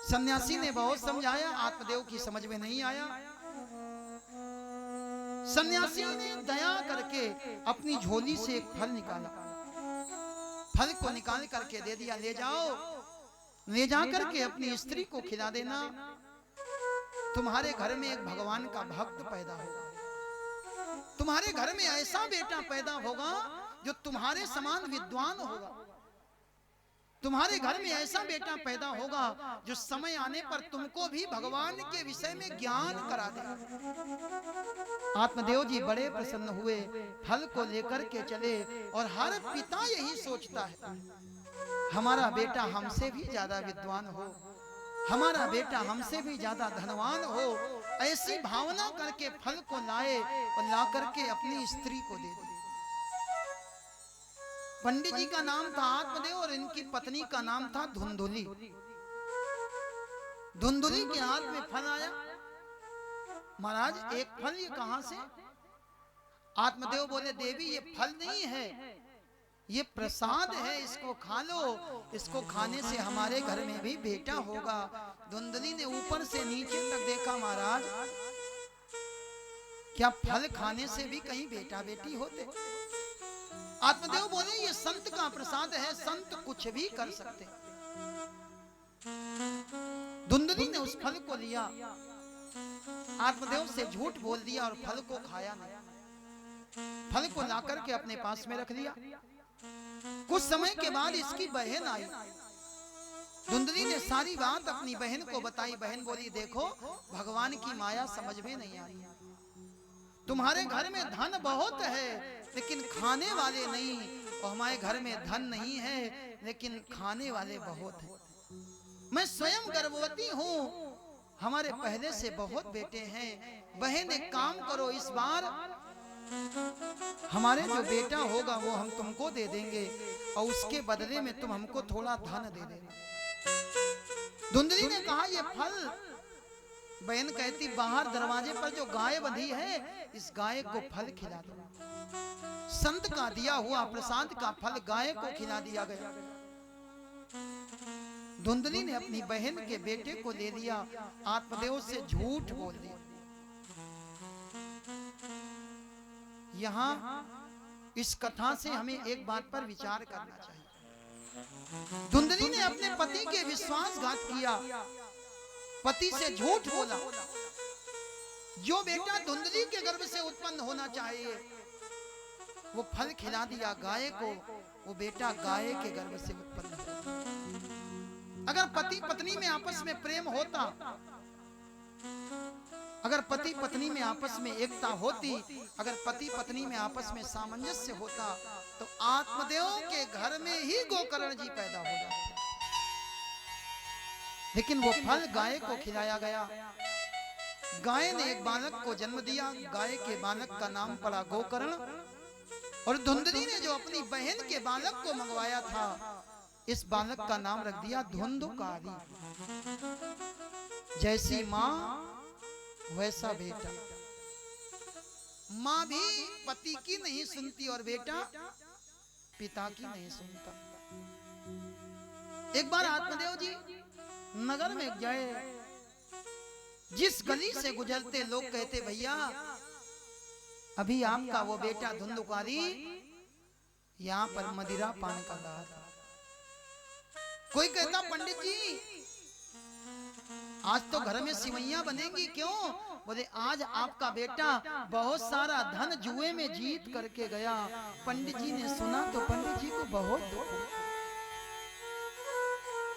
सन्यासी ने बहुत समझाया, आत्मदेव की समझ में नहीं आया। सन्यासी ने दया करके अपनी झोली से एक फल निकाला, फल को निकाल करके दे दिया, ले जाओ, ले जा करके अपनी स्त्री को खिला देना, तुम्हारे घर में एक भगवान का भक्त पैदा होगा, तुम्हारे घर में ऐसा बेटा पैदा होगा जो तुम्हारे समान विद्वान होगा, तुम्हारे घर में ऐसा बेटा पैदा होगा जो समय आने पर तुमको भी भगवान के विषय में ज्ञान करा देगा। आत्मदेव जी बड़े प्रसन्न हुए, फल को लेकर के चले। और हर पिता यही सोचता है, हमारा बेटा हमसे भी ज्यादा विद्वान हो, हमारा बेटा हमसे भी ज्यादा धनवान हो। ऐसी भावना करके फल को लाए और ला करके अपनी स्त्री को दे दी। पंडित जी का नाम था आत्मदेव और इनकी पत्नी का नाम था धुंधुली। धुंधुली के हाथ में फल आया। महाराज एक फल ये कहां से? आत्मदेव बोले, देवी ये फल नहीं है, ये प्रसाद है, इसको खा लो, इसको खाने से हमारे घर में भी बेटा होगा। धुंधुली ने ऊपर से नीचे तक देखा, महाराज क्या फल खाने से भी कहीं बेटा बेटी होते? आत्मदेव बोले, ये संत का प्रसाद है, संत कुछ भी कर सकते। धुंधुली ने उस फल को लिया, आत्मदेव से झूठ बोल दिया और फल को खाया नहीं। फल को लाकर के अपने पास में रख लिया। कुछ समय के बाद इसकी बहन आई। धुंधुली ने सारी बात अपनी बहन को बताई। बहन बोली, देखो भगवान की माया समझ में नहीं आ रही, तुम्हारे घर में धन बहुत है लेकिन खाने वाले नहीं, और हमारे घर में धन नहीं है लेकिन खाने वाले बहुत हैं। मैं स्वयं गर्भवती हूँ, हमारे पहले से बहुत बेटे हैं। बहन एक काम करो, इस बार हमारे जो बेटा होगा वो हम तुमको दे देंगे और उसके बदले में तुम हमको थोड़ा धन दे देना। धुंधुली ने कहा, ये फल? बहन कहती, बाहर दरवाजे पर जो गाय बंधी है, इस गाय को फल खिला दो। संत का दिया हुआ प्रसाद का फल गाय को खिला दिया गया। धुंधुली ने अपनी बहन के बेटे को ले लिया, आत्मदेव से झूठ बोल दिया। यहां इस कथा से हमें एक बात पर विचार करना चाहिए। धुंधुली ने अपने पति के विश्वासघात किया, पति से झूठ बोला। जो बेटा धुंधुली के गर्भ से उत्पन्न होना चाहिए वो फल खिला दिया गाय को, वो बेटा गाय के गर्भ से उत्पन्न होता। अगर पति पत्नी में आपस में प्रेम होता, अगर पति पत्नी में आपस में एकता होती, अगर पति पत्नी में आपस में सामंजस्य होता, तो आत्मदेव के घर में ही गोकर्ण जी पैदा हो जाते। लेकिन वो फल गाय को खिलाया गया। गाय ने एक बालक को जन्म दिया, गाय के बालक का नाम पड़ा गोकर्ण। और धुंधुली ने जो अपनी बहन के बालक को मंगवाया था, इस बालक का नाम रख दिया धुंधुकारी। जैसी मां वैसा बेटा। मां भी पति की नहीं सुनती और बेटा पिता की नहीं सुनता। एक बार आत्मदेव जी नगर में गए, जिस गली से गुजरते लोग कहते, भैया अभी आपका वो बेटा धुंधुकारी यहाँ पर मदिरा पान कर रहा था। कोई कहता, पंडित जी आज तो घर में सिवैयां बनेंगी, क्यों? बोले, आज आपका बेटा बहुत सारा धन जुए में जीत करके गया। पंडित जी ने सुना तो पंडित जी को बहुत दुख हुआ,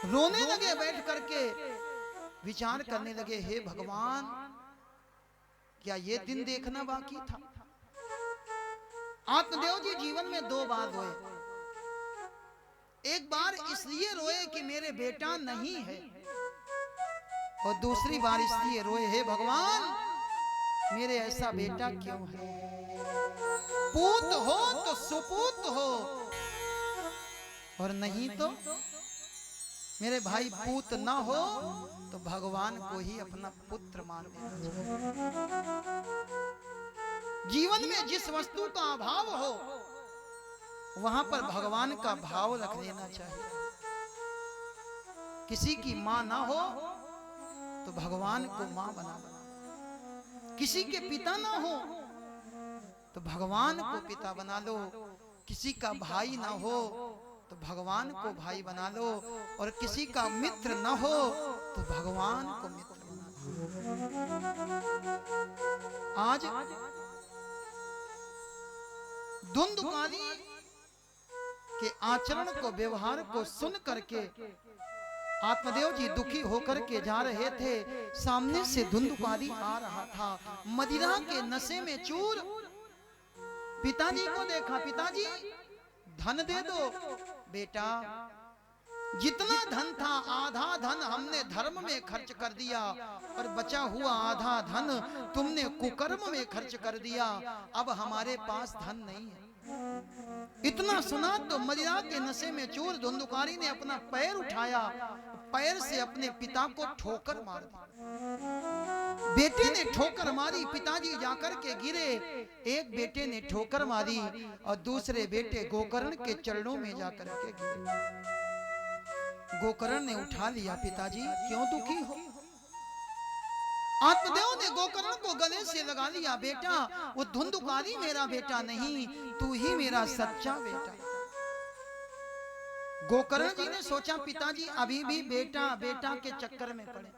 रोने लगे, बैठ करके विचार करने लगे, हे भगवान क्या ये दिन देखना बाकी था? आत्मदेव जी जीवन में दो बार रोए। एक बार इसलिए रोए कि मेरे बेटा नहीं है, और दूसरी बार इसलिए रोए, हे भगवान मेरे ऐसा बेटा क्यों है? पूत हो तो सुपूत हो, और नहीं तो मेरे भाई पूत ना हो तो भगवान को ही अपना पुत्र मान लेना। जीवन में जिस वस्तु का अभाव हो वहां पर भगवान का भाव रख लेना चाहिए किसी की माँ ना हो तो भगवान को माँ बना लो, किसी के पिता ना हो तो भगवान को पिता बना लो, किसी का भाई ना हो तो भगवान को भाई बना लो, और किसी का मित्र ना हो तो भगवान को मित्र बना लो। आज धुंधुकारी के आचरण को, व्यवहार को सुन करके आत्मदेव जी दुखी होकर के जा रहे थे। सामने से धुंधुकारी आ रहा था, मदिरा के नशे में चूर। पिताजी को देखा, पिताजी धन दे दो। बेटा, जितना धन था आधा धन हमने धर्म में खर्च कर दिया, और बचा हुआ आधा धन तुमने कुकर्म में खर्च कर दिया। अब हमारे पास धन नहीं है। इतना सुना तो मदिरा के नशे में चूर धुंधुकारी ने अपना पैर उठाया, पैर से अपने पिता को ठोकर मार दी। बेटे ने ठोकर मारी, पिताजी जाकर के गिरे। एक बेटे ने ठोकर मारी और दूसरे बेटे गोकर्ण के चरणों में जाकर के गिरे। गोकर्ण ने उठा लिया, पिताजी क्यों दुखी हो? आत्मदेव ने गोकर्ण को गले से लगा लिया, बेटा वो धुंधुकारी मेरा बेटा नहीं, तू ही मेरा सच्चा बेटा। गोकर्ण जी ने सोचा, पिताजी अभी भी बेटा बेटा के चक्कर में पड़े।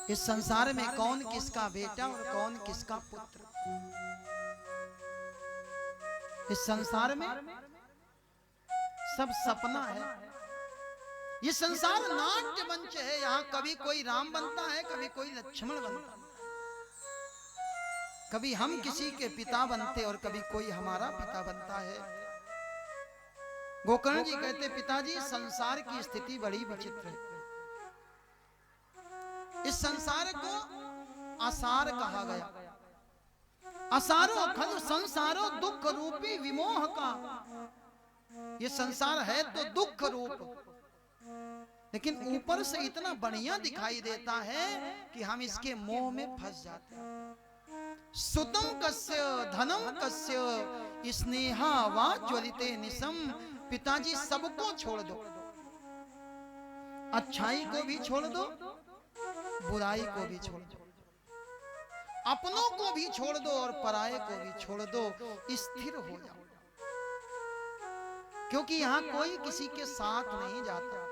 इस संसार में कौन किसका बेटा और कौन किसका पुत्र? इस संसार में सब सपना है। ये संसार नाट्य मंच है, यहाँ कभी कोई राम बनता है, कभी कोई लक्ष्मण बनता है, कभी हम किसी के पिता बनते और कभी कोई हमारा पिता बनता है। गोकर्ण जी कहते, पिताजी संसार की स्थिति बड़ी विचित्र है। इस संसार को आसार कहा गया। असारो खलु संसारो दुख रूपी विमोह का। ये संसार है तो दुख रूप, लेकिन ऊपर से इतना बढ़िया दिखाई देता है कि हम इसके मोह में फंस जाते हैं। सुतम कस्य धनम कस्य स्नेहा वा ज्वलिते निसम। पिताजी सबको छोड़ दो, अच्छाई को भी छोड़ दो, बुराई को भी छोड़ दो, अपनों को भी छोड़ दो और पराये को भी छोड़ दो, स्थिर हो जाओ। क्योंकि यहाँ कोई किसी के साथ नहीं जाता।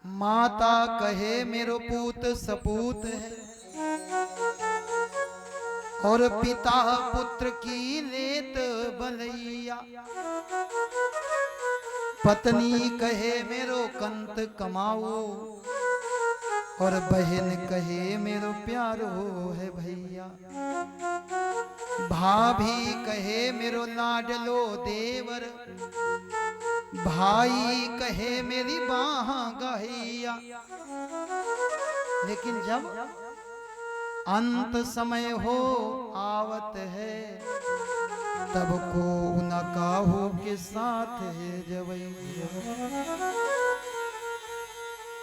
माता कहे मेरो पूत सपूत है, और पिता पुत्र की लेत बलैया। पत्नी कहे मेरो कंत कमाओ, और बहन कहे मेरो प्यारो है भैया। भाभी कहे मेरो लाडलो देवर, भाई कहे मेरी बाह गहिया। लेकिन जब अंत समय हो आवत है, तब को न काहू के साथ है जवैया।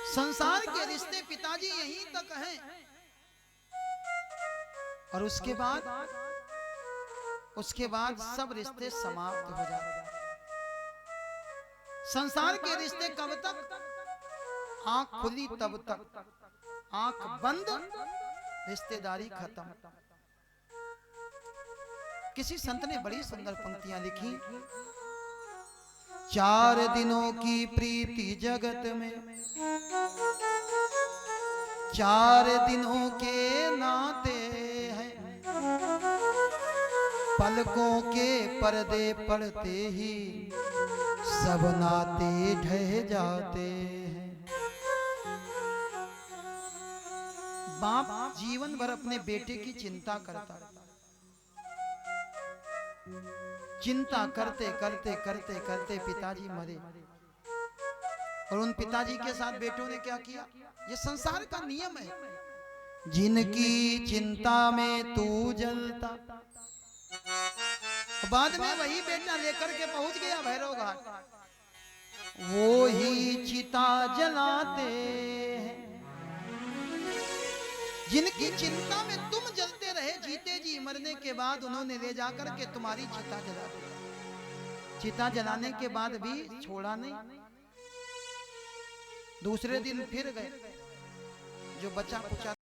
संसार के रिश्ते पिताजी यहीं तक हैं, और उसके बाद सब रिश्ते समाप्त हो जाते हैं। संसार के रिश्ते कब तक? आंख खुली तब तक, आंख बंद रिश्तेदारी खत्म। किसी संत ने बड़ी सुंदर पंक्तियां लिखी। 4 दिनों की प्रीति जगत में, 4 दिनों के नाते हैं। पलकों के पर्दे पड़ते ही सब नाते ढह जाते हैं। बाप जीवन भर अपने बेटे की चिंता करता है। चिंता करते करते करते करते पिताजी मरे, और उन पिताजी के साथ बेटों ने क्या किया? ये संसार का नियम है। जिनकी चिंता में तू जलता, बाद में वही बेटा लेकर के पहुंच गया भैरव घाट, वो ही चिता जलाते हैं। जिनकी चिंता में तुम जलते रहे जीते जी, मरने के बाद उन्होंने ले जाकर के तुम्हारी चिता जला दी। चिता जलाने के बाद भी छोड़ा नहीं। दूसरे दिन फिर गए, जो बच्चा कुचा